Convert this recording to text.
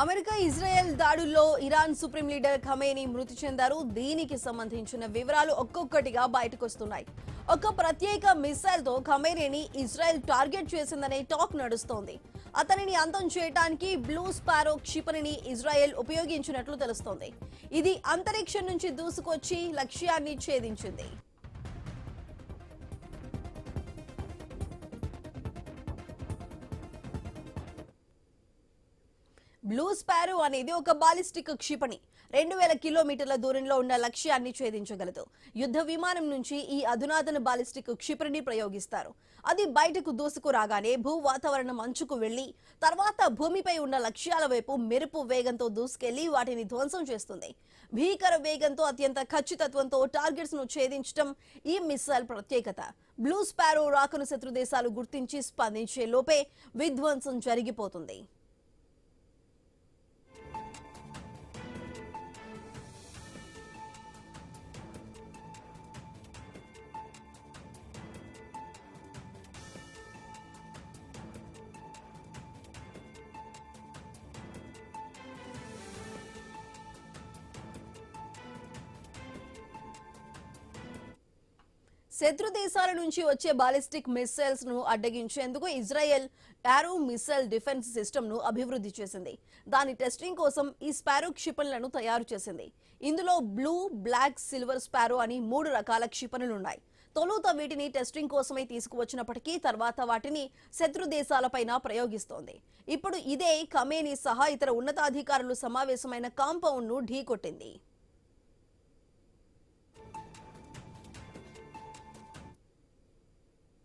America Israel దాడుల్లో Iran supreme leader Khamenei మృతి చెందారు. దీనికి సంబంధించిన వివరాలు ఒక్కొక్కటిగా బయటకొస్తున్నాయి. ఒక ప్రత్యేక మిసైల్ తో ఖమేనీని ఇజ్రాయెల్ టార్గెట్ చేసిందనే టాక్ నడుస్తోంది. అతనిని అంతం చేయడానికి బ్లూ స్పారో క్షిపణిని ఇజ్రాయెల్ ఉపయోగించినట్లు తెలుస్తోంది. ఇది అంతరిక్షం నుంచి దూసుకొచ్చి లక్ష్యాన్ని ఛేదించింది. బ్లూ స్పారో అనేది ఒక బాలిస్టిక్ క్షిపణి 2000 కిలోమీటర్ల దూరంలో ఉన్న లక్ష్యాన్ని ఛేదించగలదు. యుద్ధ విమానం నుంచి ఈ అధునాతన బాలిస్టిక్ క్షిపణిని ప్రయోగిస్తారు. అది బయటకు దూసుకురాగానే భూ వాతావరణం అంచుకు వెళ్లి తర్వాత భూమిపై ఉన్న లక్ష్యాల వైపు మెరుపు వేగంతో దూసుకెళ్లి వాటిని ధ్వంసం చేస్తుంది. భీకర వేగంతో అత్యంత ఖచ్చితత్వంతో టార్గెట్స్ ను ఛేదించడం ఈ మిసైల్ ప్రత్యేకత. బ్లూ స్పారో రాకను శత్రు దేశాలు గుర్తించి స్పందించే లోపే విధ్వంసం జరిగిపోతుంది. శత్రు దేశాల నుంచి వచ్చే బాలిస్టిక్ మిసైల్స్ ను అడ్డగించేందుకు Israel arrow missile defence system ను అభివృద్ధి చేసింది. దాని టెస్టింగ్ కోసం ఈ స్పారో క్షిపణులను తయారు చేసింది. ఇందులో బ్లూ, బ్లాక్, సిల్వర్ స్పారో అని 3 రకాల క్షిపణులున్నాయి. తొలుత వీటిని టెస్టింగ్ కోసమే తీసుకువచ్చినప్పటికీ తర్వాత వాటిని శత్రు దేశాలపైన ప్రయోగిస్తోంది. ఇప్పుడు ఇదే ఖమేనీ సహా ఇతర ఉన్నతాధికారులు సమావేశమైన కాంపౌండ్ ను ఢీకొట్టింది.